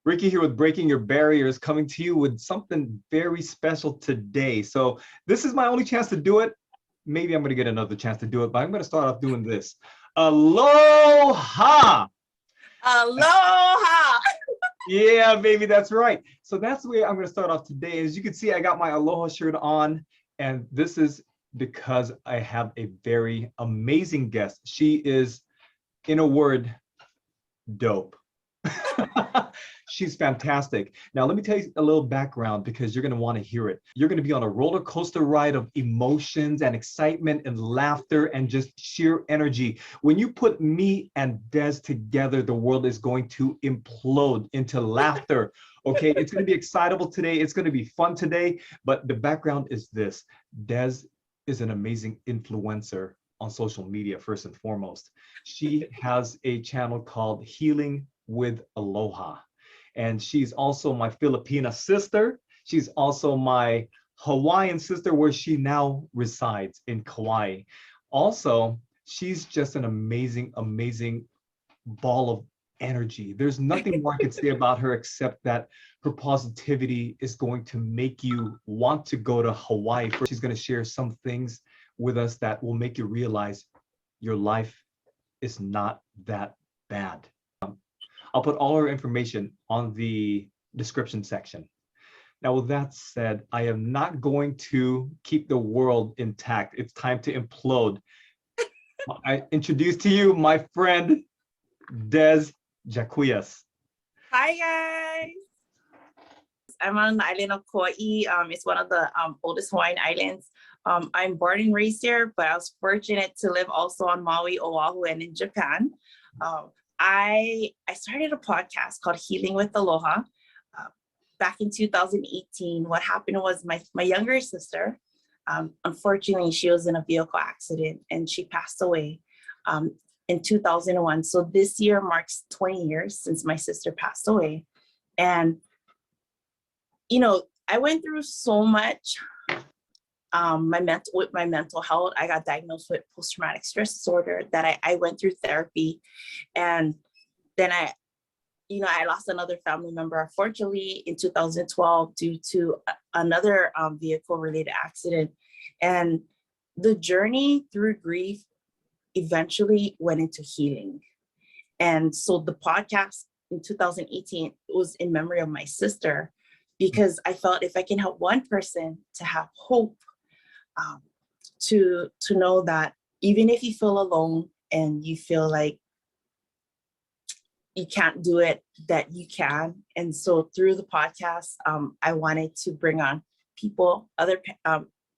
Ricky here with Breaking Your Barriers, coming to you with something very special today. So this is my only chance to do it. Maybe I'm going to get another chance to do it, but I'm going to start off doing this. Aloha! Aloha! Yeah, baby, that's right. So that's the way I'm going to start off today. As you can see, I got my Aloha shirt on, and this is because I have a very amazing guest. She is, in a word, dope. She's fantastic. Now, let me tell you a little background because you're going to want to hear it. You're going to be on a roller coaster ride of emotions and excitement and laughter and just sheer energy. When you put me and Des together, the world is going to implode into laughter. Okay, it's going to be excitable today. It's going to be fun today. But the background is this. Des is an amazing influencer on social media, first and foremost. She has a channel called Healing with Aloha. And she's also my Filipina sister. She's also my Hawaiian sister, where she now resides in Kauai. Also, she's just an amazing, amazing ball of energy. There's nothing more I could say about her except that her positivity is going to make you want to go to Hawaii. She's going to share some things with us that will make you realize your life is not that bad. I'll put all her information on the description section. Now, with that said, I am not going to keep the world intact. It's time to implode. I introduce to you my friend, Des Jaquias. Hi, guys. I'm on the island of Kauai. It's one of the oldest Hawaiian islands. I'm born and raised here, but I was fortunate to live also on Maui, Oahu, and in Japan. I started a podcast called Healing with Aloha back in 2018. What happened was my younger sister, unfortunately, she was in a vehicle accident and she passed away in 2001. So this year marks 20 years since my sister passed away. And, you know, I went through so much with my mental health. I got diagnosed with post-traumatic stress disorder that I went through therapy. And then I lost another family member, unfortunately, in 2012 due to another vehicle-related accident. And the journey through grief eventually went into healing. And so the podcast in 2018 was in memory of my sister, because I felt if I can help one person to have hope, to know that even if you feel alone and you feel like you can't do it, that you can. And so through the podcast, I wanted to bring on other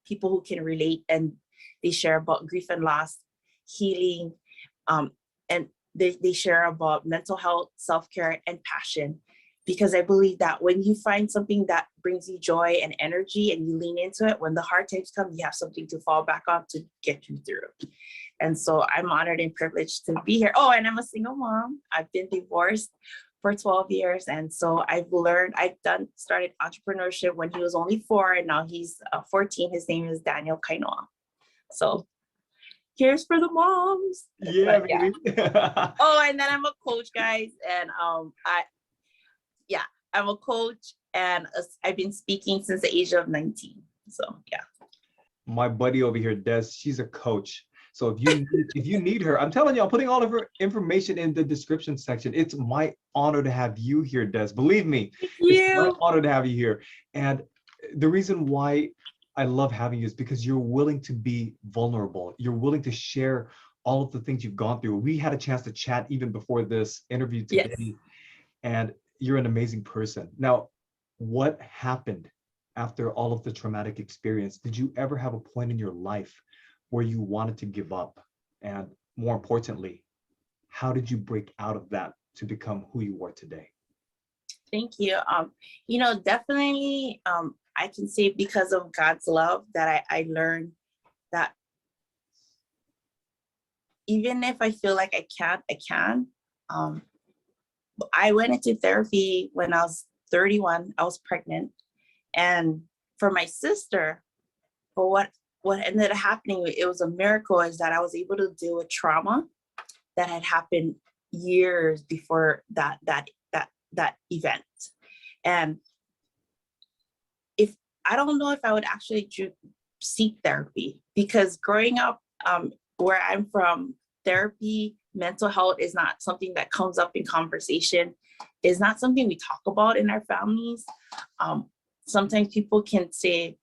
people who can relate, and they share about grief and loss, healing, and they share about mental health, self-care, and passion. Because I believe that when you find something that brings you joy and energy and you lean into it, when the hard times come, you have something to fall back on to get you through. And so I'm honored and privileged to be here. Oh, and I'm a single mom. I've been divorced for 12 years. And so started entrepreneurship when he was only 4, and now he's 14. His name is Daniel Kainoa. So here's for the moms. Yeah, baby. Oh, and then I'm a coach, guys. And I'm a coach, and I've been speaking since the age of 19. So yeah. My buddy over here, Des, she's a coach. So if you need her, I'm telling you, I'm putting all of her information in the description section. It's my honor to have you here, Des. Believe me, it's my honor to have you here. And the reason why I love having you is because you're willing to be vulnerable. You're willing to share all of the things you've gone through. We had a chance to chat even before this interview today. Yes. And you're an amazing person. Now, what happened after all of the traumatic experience? Did you ever have a point in your life where you wanted to give up? And more importantly, how did you break out of that to become who you are today? Thank you. Definitely, I can say because of God's love that I learned that even if I feel like I can't, I can. I went into therapy when I was 31. I was pregnant, and for my sister, but what ended up happening, it was a miracle, is that I was able to deal with trauma that had happened years before that that event. And if I don't know if I would actually seek therapy, because growing up where I'm from, therapy, mental health is not something that comes up in conversation. It's not something we talk about in our families. Sometimes people can say,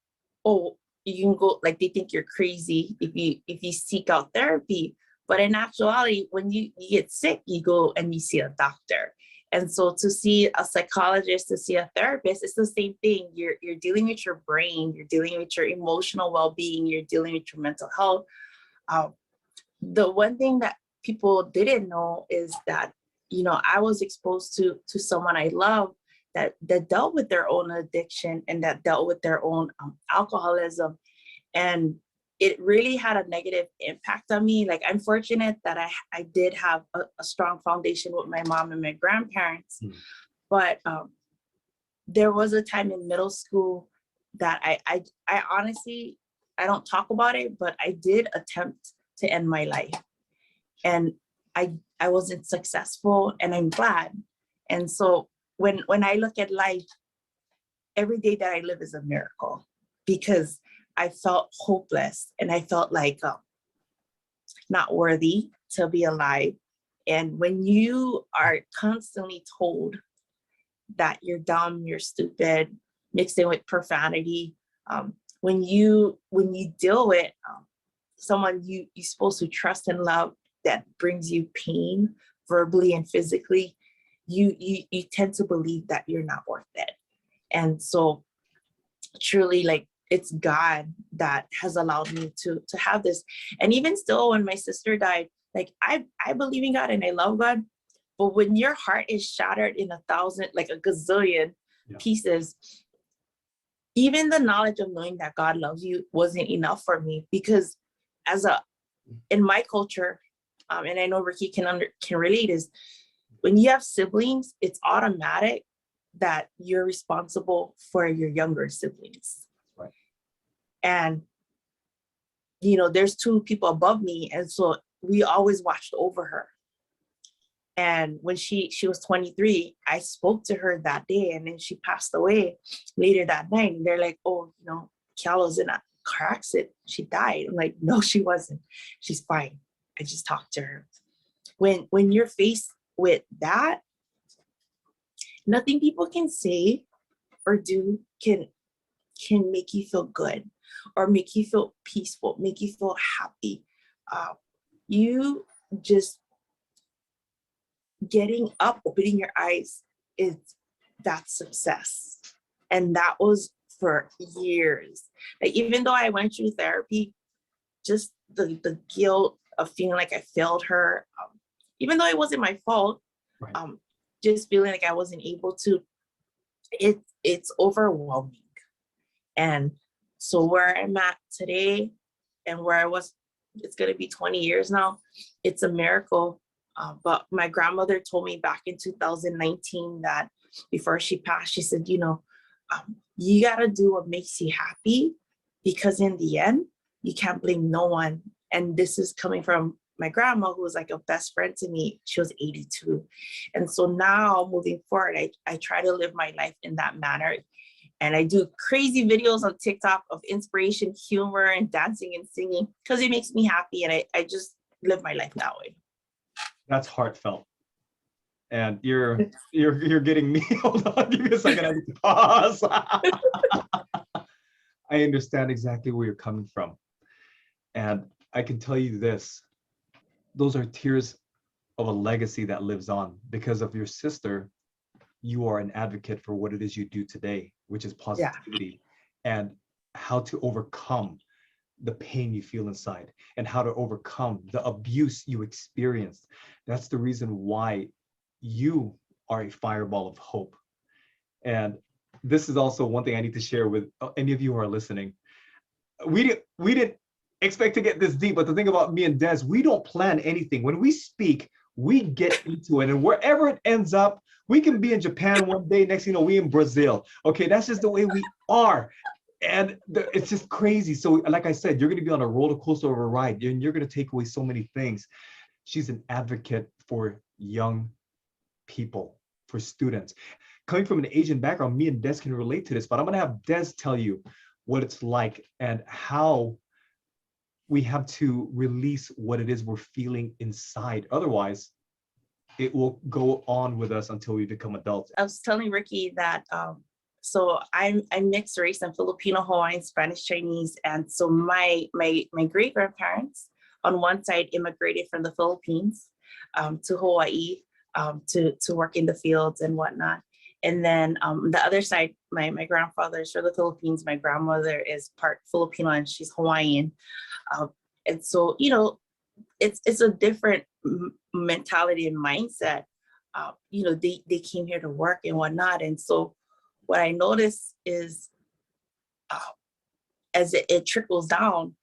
oh, you can go, like they think you're crazy if you seek out therapy. But in actuality, when you get sick, you go and you see a doctor. And so to see a psychologist, to see a therapist, it's the same thing. You're dealing with your brain, you're dealing with your emotional well-being, you're dealing with your mental health. The one thing that people didn't know is that, you know, I was exposed to someone I love that dealt with their own addiction and that dealt with their own alcoholism. And it really had a negative impact on me. Like, I'm fortunate that I did have a strong foundation with my mom and my grandparents. But there was a time in middle school that I honestly, I don't talk about it, but I did attempt to end my life. And I wasn't successful, and I'm glad. And so when I look at life, every day that I live is a miracle, because I felt hopeless and I felt like not worthy to be alive. And when you are constantly told that you're dumb, you're stupid, mixed in with profanity, when you deal with someone you're supposed to trust and love that brings you pain verbally and physically, you tend to believe that you're not worth it. And so truly, like, it's God that has allowed me to have this. And even still, when my sister died, like, I believe in God and I love God, but when your heart is shattered in 1,000, like a gazillion pieces, even the knowledge of knowing that God loves you wasn't enough for me, because in my culture, and I know Ricky can relate, is when you have siblings, it's automatic that you're responsible for your younger siblings. Right. And, you know, there's 2 people above me. And so we always watched over her. And when she was 23, I spoke to her that day, and then she passed away later that night. And they're like, oh, you know, Kiala's in a car accident. She died. I'm like, no, she wasn't. She's fine. I just talked to her. When you're faced with that, nothing people can say or do can make you feel good or make you feel peaceful, make you feel happy. You just getting up, opening your eyes, is that success. And that was for years. Like, even though I went through therapy, just the guilt of feeling like I failed her, even though it wasn't my fault, Right. Just feeling like I wasn't able to, it's overwhelming. And so where I'm at today and where I was, it's going to be 20 years now, it's a miracle. But my grandmother told me back in 2019 that before she passed, she said, you know, you got to do what makes you happy, because in the end, you can't blame no one. And this is coming from my grandma, who was like a best friend to me. She was 82. And so now moving forward, I try to live my life in that manner. And I do crazy videos on TikTok of inspiration, humor, and dancing and singing, because it makes me happy. And I just live my life that way. That's heartfelt. And you're getting me. Hold on, give me a second. I need to pause. I understand exactly where you're coming from. And I can tell you this, those are tears of a legacy that lives on. Because of your sister, you are an advocate for what it is you do today, which is positivity, and how to overcome the pain you feel inside and how to overcome the abuse you experienced. That's the reason why you are a fireball of hope. And this is also one thing I need to share with any of you who are listening. We didn't expect to get this deep, but the thing about me and Des, we don't plan anything. When we speak, we get into it, and wherever it ends up, we can be in Japan one day, next thing you know, we in Brazil. Okay, that's just the way we are. And it's just crazy. So like I said, you're going to be on a roller coaster of a ride, and you're going to take away so many things. She's an advocate for young people for students. Coming from an Asian background, me and Des can relate to this, but I'm going to have Des tell you what it's like and how we have to release what it is we're feeling inside. Otherwise, it will go on with us until we become adults. I was telling Ricky that so I'm mixed race. I'm Filipino, Hawaiian, Spanish, Chinese, and so my great grandparents on one side immigrated from the Philippines to Hawaii to work in the fields and whatnot. And then the other side, my grandfather is from the Philippines. My grandmother is part Filipino and she's Hawaiian. And so, you know, it's a different mentality and mindset. You know, they came here to work and whatnot. And so what I noticed is as it trickles down,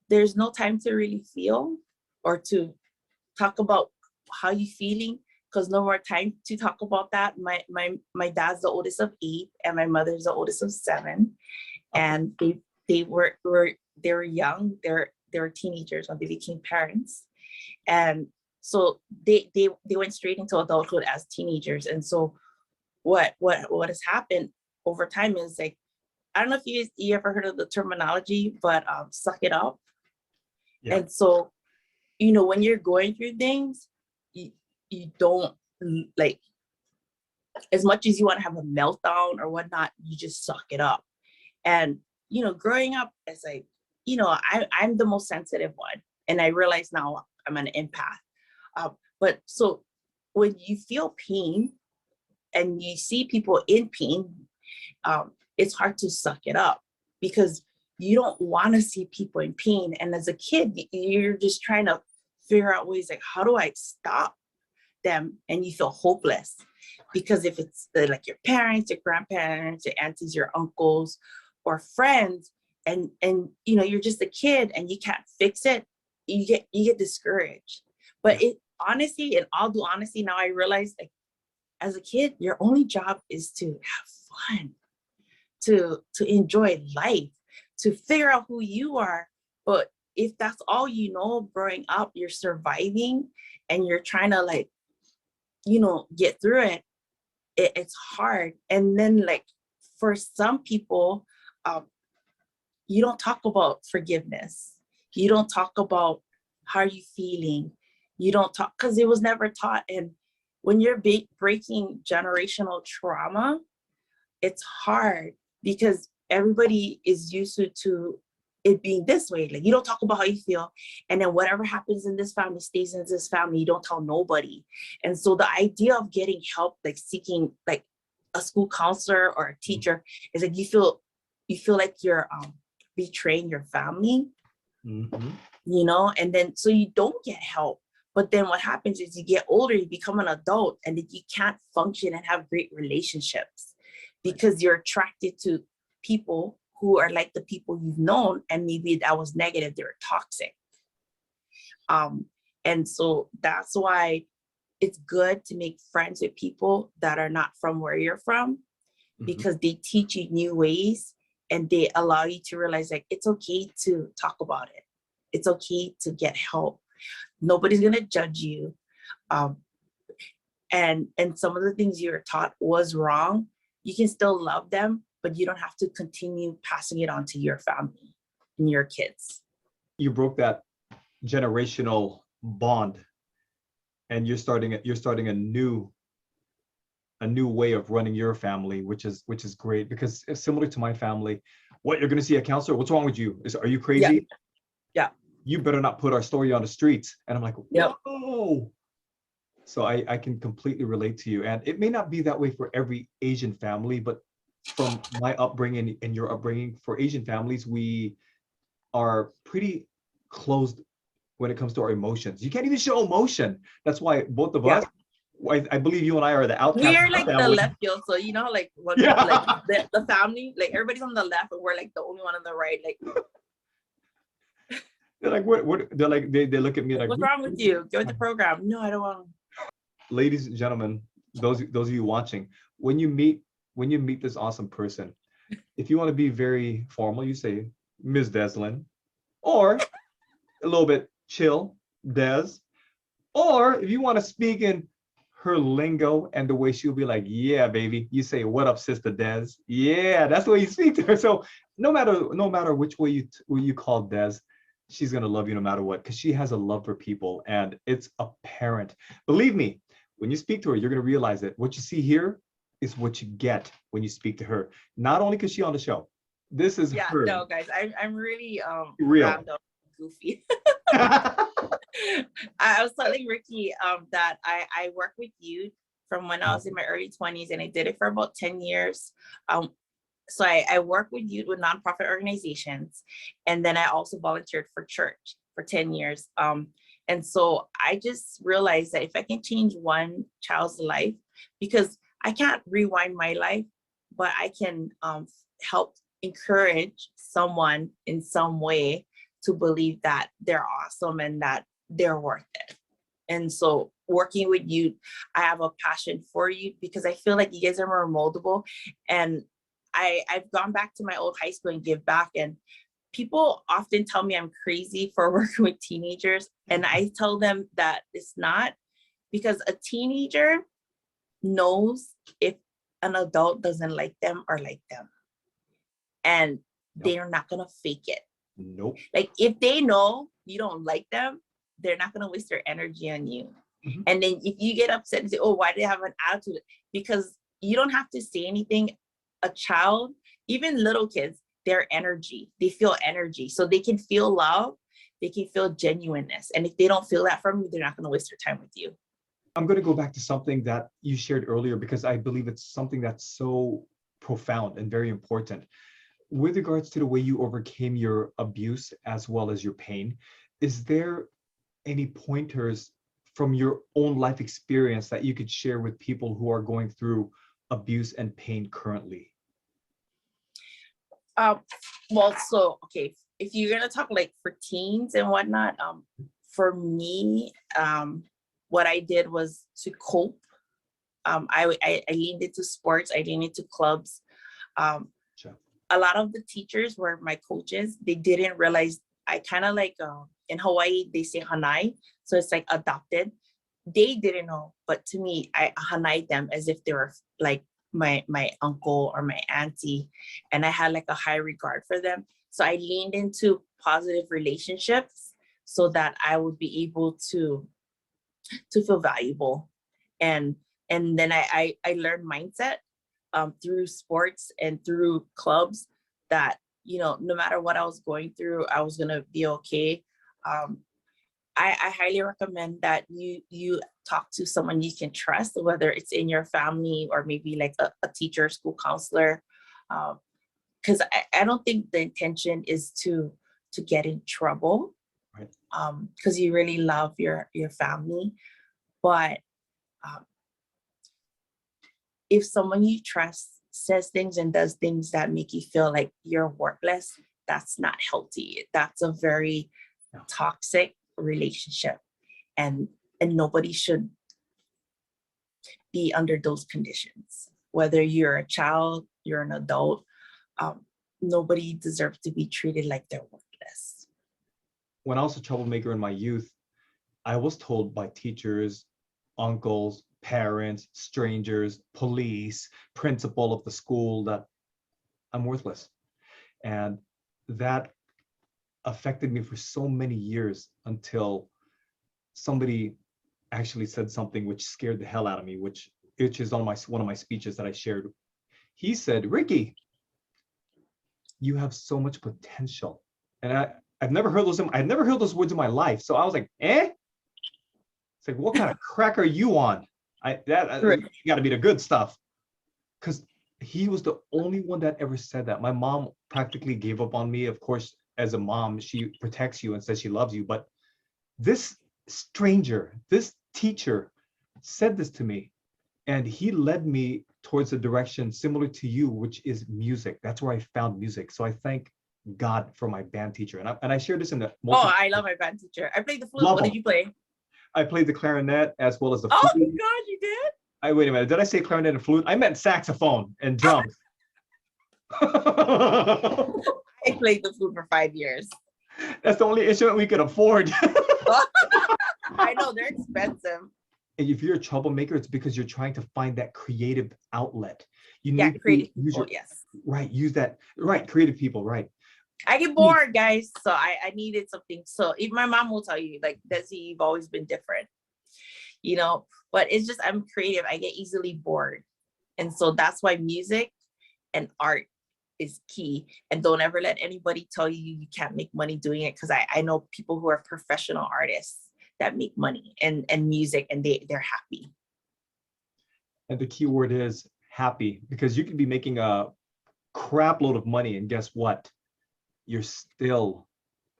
there's no time to really feel or to talk about how you feeling, because no more time to talk about that. My dad's the oldest of 8 and my mother's the oldest of 7. And they were young, they were teenagers when they became parents. And so they went straight into adulthood as teenagers. And so what has happened over time is like, I don't know if you ever heard of the terminology, but suck it up. Yeah. And so, you know, when you're going through things, you don't, like, as much as you want to have a meltdown or whatnot, you just suck it up. And, you know, growing up, it's like, you know, I'm the most sensitive one. And I realize now I'm an empath. But so when you feel pain and you see people in pain, it's hard to suck it up because you don't want to see people in pain. And as a kid, you're just trying to figure out ways like, how do I stop them? And you feel hopeless because if it's like your parents, your grandparents, your aunties, your uncles, or friends, and you know, you're just a kid and you can't fix it, you get discouraged. But it honestly, in all due honesty, now I realize, like, as a kid, your only job is to have fun, to enjoy life, to figure out who you are. But if that's all you know growing up, you're surviving and you're trying to, like, you know, get through it, it's hard. And then, like, for some people, you don't talk about forgiveness. You don't talk about how are you feeling. You don't talk, because it was never taught. And when you're breaking generational trauma, it's hard because everybody is used to it being this way. Like, you don't talk about how you feel. And then whatever happens in this family stays in this family. You don't tell nobody. And so the idea of getting help, like seeking like a school counselor or a teacher, is like you feel like you're betraying your family, you know, and then so you don't get help. But then what happens is you get older, you become an adult, and then you can't function and have great relationships because you're attracted to people who are like the people you've known, and maybe that was negative, they were toxic. And so that's why it's good to make friends with people that are not from where you're from, because they teach you new ways and they allow you to realize, like, it's okay to talk about it. It's okay to get help. Nobody's gonna judge you. And some of the things you're taught was wrong. You can still love them, but you don't have to continue passing it on to your family and your kids. You broke that generational bond, and you're starting a new way of running your family, which is great, because it's similar to my family. What, you're going to see a counselor? What's wrong with you? Are you crazy? Yeah. You better not put our story on the streets. And I'm like, whoa. So I can completely relate to you. And it may not be that way for every Asian family, but from my upbringing and your upbringing, for Asian families, we are pretty closed when it comes to our emotions. You can't even show emotion. That's why both of us, I believe you and I are the outcasts. We are like the left field, so you know, like when people, like the family, like everybody's on the left, and we're like the only one on the right. Like they're like, what? They're like, they look at me like, what's wrong with you? Join the program. No, I don't want to. Ladies and gentlemen, those of you watching, when you meet this awesome person, if you want to be very formal, you say Ms. Deslynn, or a little bit chill, Des, or if you want to speak in her lingo and the way she'll be like, yeah, baby. You say, what up, Sistah Des? Yeah, that's the way you speak to her. So no matter which way you call Des, she's gonna love you no matter what, because she has a love for people and it's apparent. Believe me, when you speak to her, you're gonna realize that what you see here is what you get when you speak to her. Not only because she's on the show. This is Yeah, her no, guys, I'm really real. random, goofy. I was telling Ricky that I work with youth from when I was in my early 20s, and I did it for about 10 years. So I work with youth with nonprofit organizations, and then I also volunteered for church for 10 years. And so I just realized that if I can change one child's life, because I can't rewind my life, but I can help encourage someone in some way to believe that they're awesome and that they're worth it. And so working with you, I have a passion for you because I feel like you guys are more moldable. And I've gone back to my old high school and give back. And people often tell me I'm crazy for working with teenagers. And I tell them that it's not, because a teenager knows if an adult doesn't like them or like them. And they're not going to fake it. Nope. Like if they know you don't like them, they're not going to waste their energy on you. Mm-hmm. And then if you get upset and say, oh, why do they have an attitude? Because you don't have to say anything. A child, even little kids, their energy, they feel energy. So they can feel love, they can feel genuineness. And if they don't feel that from you, they're not going to waste their time with you. I'm going to go back to something that you shared earlier, because I believe it's something that's so profound and very important. With regards to the way you overcame your abuse as well as your pain, is there any pointers from your own life experience that you could share with people who are going through abuse and pain currently? Well, so, okay, if you're going to talk like for teens and whatnot, for me, what I did was to cope. I leaned into sports, I leaned into clubs. Sure. A lot of the teachers were my coaches. They didn't realize I kind of like, in Hawaii, they say hanai. So it's like adopted. They didn't know, but to me, I hanai them as if they were like my uncle or my auntie. And I had like a high regard for them. So I leaned into positive relationships so that I would be able to feel valuable. And then I learned mindset through sports and through clubs that, you know, no matter what I was going through, I was going to be okay. I highly recommend that you talk to someone you can trust, whether it's in your family or maybe like a teacher, school counselor. Because I don't think the intention is to get in trouble, right? Because you really love your family. But if someone you trust says things and does things that make you feel like you're worthless, that's not healthy. That's a very toxic relationship, and nobody should be under those conditions. Whether you're a child, you're an adult, nobody deserves to be treated like they're worthless. When I was a troublemaker in my youth, I was told by teachers, uncles, parents, strangers, police, principal of the school that I'm worthless. And that affected me for so many years until somebody actually said something which scared the hell out of me, which is on one of my speeches that I shared. He said, Ricky, you have so much potential. And I've never heard those words in my life. So I was like, eh? It's like, what kind of crack are you on? You got to be the good stuff. Because he was the only one that ever said that. My mom practically gave up on me. Of course, as a mom, she protects you and says she loves you. But this stranger, this teacher said this to me, and he led me towards a direction similar to you, which is music. That's where I found music. So I thank God for my band teacher. And I shared this in the I love my band teacher. I played the flute. What did you play? I played the clarinet as well as the flute. Oh God, you did? Wait a minute. Did I say clarinet and flute? I meant saxophone and drums. I played the flute for 5 years. That's the only instrument we could afford. I know, they're expensive. And if you're a troublemaker, it's because you're trying to find that creative outlet. You Yeah, need to creative use people, your, yes. right, use that, right, creative people, right. I get bored, guys. So I needed something. So if my mom will tell you, like, Desi, you've always been different, you know, but it's just, I'm creative. I get easily bored. And so that's why music and art is key. And don't ever let anybody tell you you can't make money doing it. Cause I know people who are professional artists that make money and music, and they're happy. And the key word is happy, because you could be making a crap load of money and guess what? You're still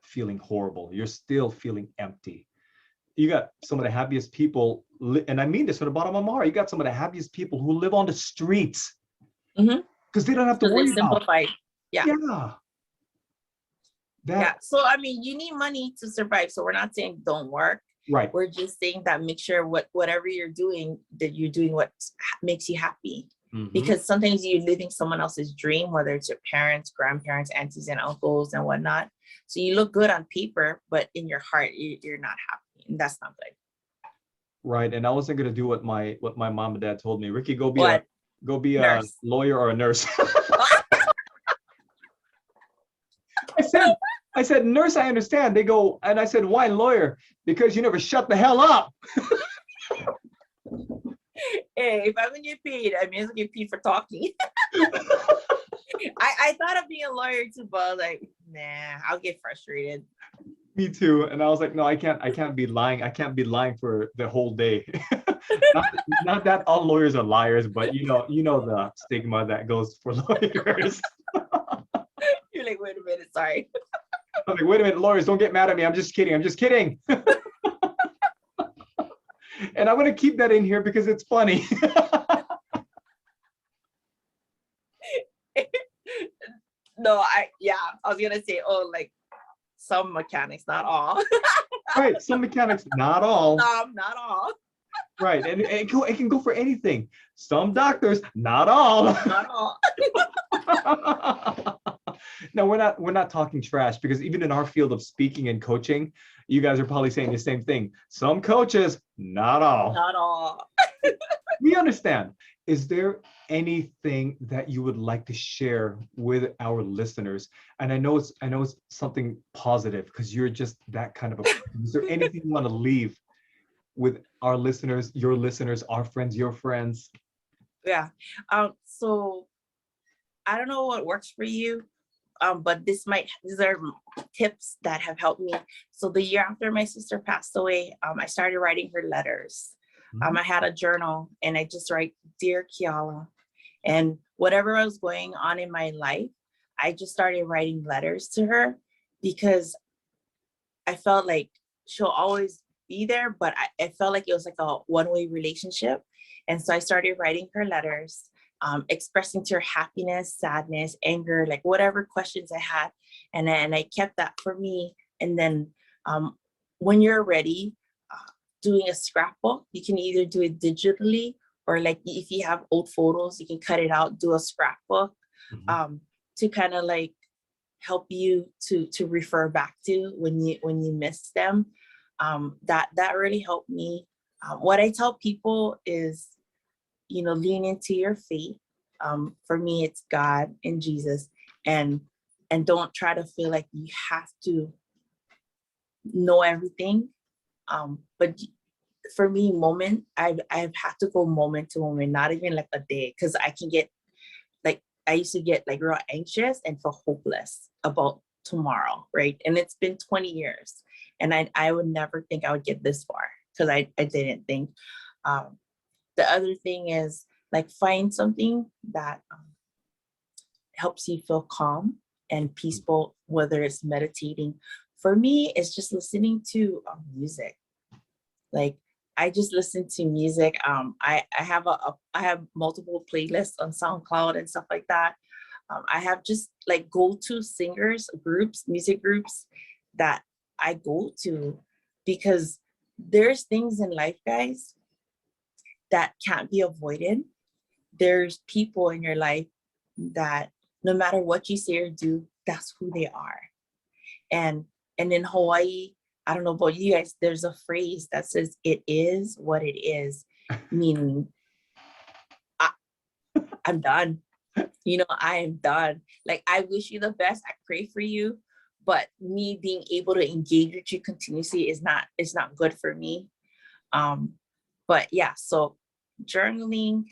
feeling horrible. You're still feeling empty. You got some of the happiest people, and I mean this from the bottom of my heart. You got some of the happiest people who live on the streets because they don't have to worry about. Yeah. Yeah. Yeah. So I mean, you need money to survive. So we're not saying don't work. Right. We're just saying that make sure whatever you're doing, that you're doing what makes you happy. Because sometimes you're living someone else's dream, whether it's your parents, grandparents, aunties, and uncles, and whatnot. So you look good on paper, but in your heart, you're not happy, and that's not good. Right. And I wasn't gonna do what my mom and dad told me. Ricky, go be Nurse. a lawyer or a nurse. I said, nurse, I understand. They go, and I said, why lawyer? Because you never shut the hell up. Hey, if I'm gonna get paid, I mean, I'll get paid for talking. I thought of being a lawyer too, but like, nah, I'll get frustrated. Me too. And I was like, no, I can't be lying. I can't be lying for the whole day. not that all lawyers are liars, but you know the stigma that goes for lawyers. You're like, wait a minute, sorry. I'm like, wait a minute, lawyers, don't get mad at me. I'm just kidding. I'm just kidding. And I'm gonna keep that in here because it's funny. No, I was gonna say, oh, like some mechanics, not all. Right, some mechanics, not all. Not all. Right, and it can go for anything. Some doctors, not all. Not all. No, we're not talking trash, because even in our field of speaking and coaching, you guys are probably saying the same thing. Some coaches, not all. Not all. We understand. Is there anything that you would like to share with our listeners? And I know it's something positive, because you're just that kind of a person. Is there anything you want to leave with our listeners, your listeners, our friends, your friends? Yeah. So I don't know what works for you, but these are tips that have helped me. So the year after my sister passed away, I started writing her letters. I had a journal, and I just write, Dear Kiala, and whatever was going on in my life, I just started writing letters to her, because I felt like she'll always be there, but I felt like it was like a one-way relationship. And so I started writing her letters, expressing to her happiness, sadness, anger, like whatever questions I had. And then I kept that for me. And then when you're ready, doing a scrapbook, you can either do it digitally, or like if you have old photos, you can cut it out, do a scrapbook, to kind of like help you to refer back to when you miss them. That really helped me. What I tell people is, lean into your faith. For me, it's God and Jesus, and don't try to feel like you have to know everything. But for me, I've had to go moment to moment, not even like a day, because I used to get like real anxious and feel hopeless about tomorrow, right? And it's been 20 years, and I would never think I would get this far, because I didn't think. The other thing is, like, find something that helps you feel calm and peaceful, whether it's meditating. For me, it's just listening to music. Like, I just listen to music. I have multiple playlists on SoundCloud and stuff like that. I have just like go-to singers, music groups that I go to, because there's things in life, guys, that can't be avoided. There's people in your life that no matter what you say or do, that's who they are. And in Hawaii, I don't know about you guys, there's a phrase that says, it is what it is, meaning I'm done. I am done. Like, I wish you the best. I pray for you, but me being able to engage with you continuously is not good for me. But yeah, so journaling,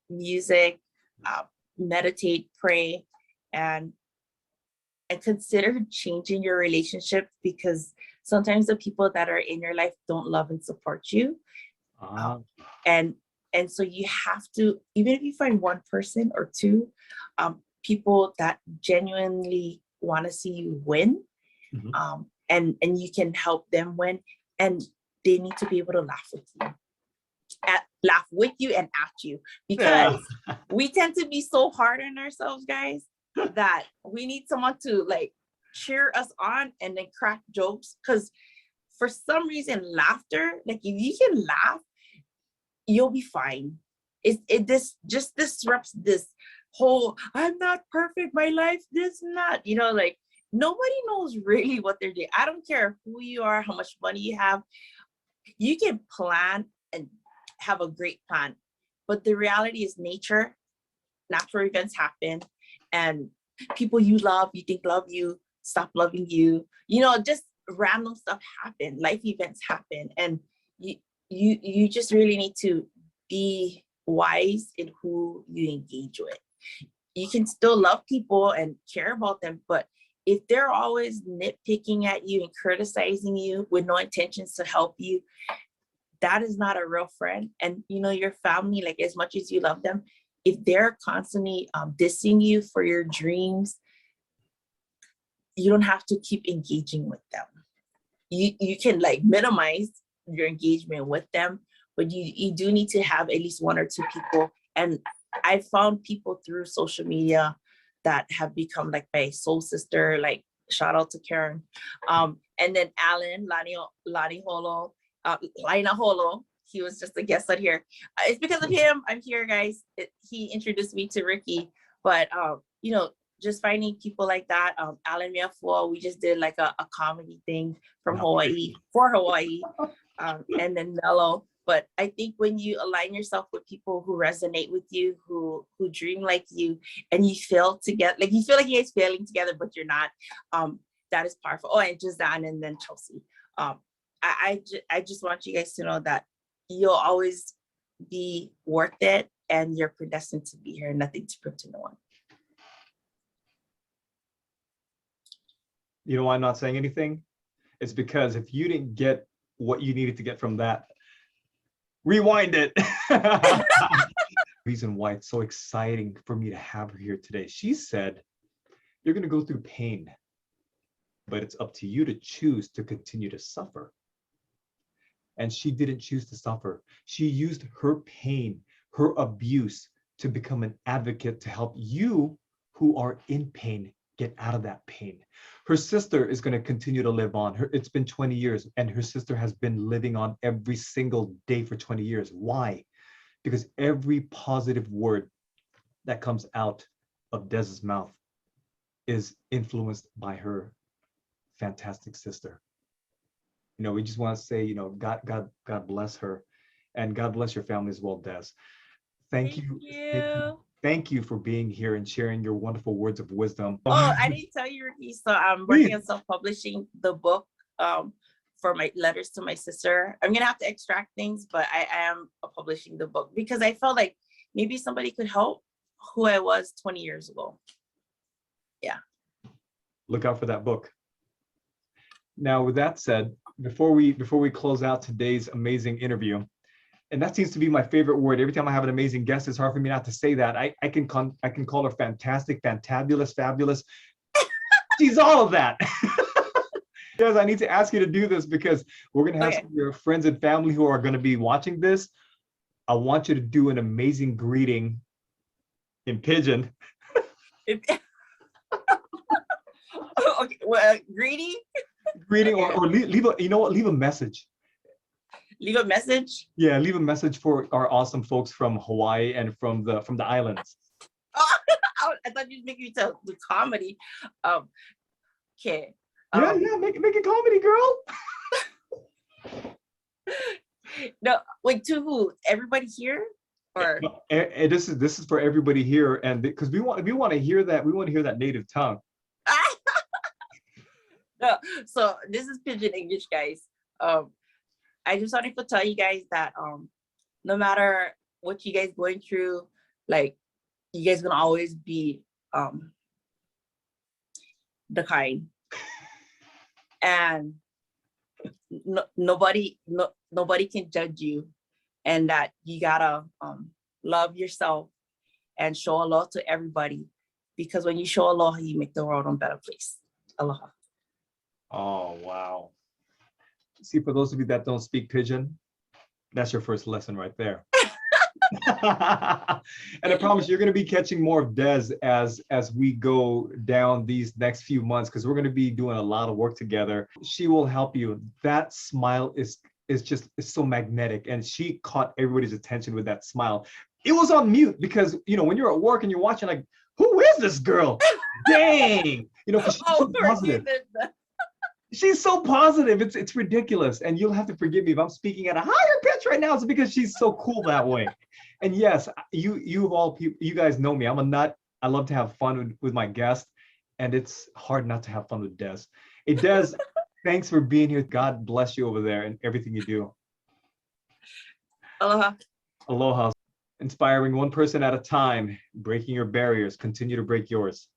music, meditate, pray, and consider changing your relationship, because sometimes the people that are in your life don't love and support you. And so you have to, even if you find one person or two, people that genuinely want to see you win, and you can help them win, and they need to be able to laugh with you and at you, because we tend to be so hard on ourselves, guys, that we need someone to like cheer us on and then crack jokes. Because for some reason, laughter, like if you can laugh, you'll be fine. This just disrupts this whole I'm not perfect, my life this and that, like nobody knows really what they're doing. I don't care who you are, how much money you have. You can plan and have a great plan, but the reality is natural events happen, and people you love, you think love you, stop loving you, just random stuff happen, life events happen, and you just really need to be wise in who you engage with. You can still love people and care about them, but if they're always nitpicking at you and criticizing you with no intentions to help you, that is not a real friend. And your family, like as much as you love them, if they're constantly dissing you for your dreams, you don't have to keep engaging with them. You can like minimize your engagement with them, but you do need to have at least one or two people. And I found people through social media that have become like my soul sister, like shout out to Karen. And then Alan, Lani Holo, Laina Holo, he was just a guest out here. It's because of him I'm here, guys. He introduced me to Ricky, but just finding people like that. Alan Miafua, we just did like a comedy thing from Hawaii for Hawaii, and then Mello. But I think when you align yourself with people who resonate with you, who dream like you, and you feel together, like you feel like you guys failing together, but you're not. That is powerful. Oh, and Jazan and then Chelsea. I just want you guys to know that you'll always be worth it, and you're predestined to be here. Nothing to prove to no one. You know why I'm not saying anything? It's because if you didn't get what you needed to get from that, rewind it. Reason why it's so exciting for me to have her here today. She said, you're going to go through pain, but it's up to you to choose to continue to suffer. And she didn't choose to suffer. She used her pain, her abuse, to become an advocate to help you who are in pain get out of that pain. Her sister is going to continue to live on. It's been 20 years, and her sister has been living on every single day for 20 years. Why? Because every positive word that comes out of Des's mouth is influenced by her fantastic sister. We just want to say, God bless her, and God bless your family as well, Des. Thank you. Thank you for being here and sharing your wonderful words of wisdom. Oh, I didn't tell you, Ricky. So I'm working on self-publishing the book for my letters to my sister. I'm gonna have to extract things, but I am publishing the book because I felt like maybe somebody could help who I was 20 years ago. Yeah. Look out for that book. Now, with that said, before we close out today's amazing interview, and that seems to be my favorite word. Every time I have an amazing guest, it's hard for me not to say that. I can call her fantastic, fantabulous, fabulous. She's all of that. Yes, I need to ask you to do this because we're going to have some of your friends and family who are going to be watching this. I want you to do an amazing greeting in Pidgin. Okay, well, greeting or leave a message. Leave a message? Yeah, leave a message for our awesome folks from Hawaii and from the islands. Oh, I thought you'd make me tell the comedy. Okay. Yeah, yeah, make a comedy, girl. No, wait, to who? Everybody here? Or And this is for everybody here, and because we want to hear that, we want to hear that native tongue. no, so this is Pigeon English, guys. I just wanted to tell you guys that no matter what you guys going through, like you guys gonna always be the kind, and nobody can judge you, and that you gotta love yourself and show aloha to everybody, because when you show aloha, you make the world a better place. Aloha. Oh, wow. See, for those of you that don't speak Pidgin, that's your first lesson right there. And I promise you're going to be catching more of Des as we go down these next few months, because we're going to be doing a lot of work together. She will help you. That smile is so magnetic, and she caught everybody's attention with that smile. It was on mute because, you know, when you're at work and you're watching, like, who is this girl? Dang, you know, 'cause she's so positive. She's so positive. It's ridiculous. And you'll have to forgive me if I'm speaking at a higher pitch right now. It's because she's so cool that way. And yes, you of all people, you guys know me. I'm a nut. I love to have fun with my guests, and it's hard not to have fun with Des. Hey, Des, thanks for being here. God bless you over there and everything you do. Aloha. Aloha. Inspiring one person at a time, breaking your barriers. Continue to break yours.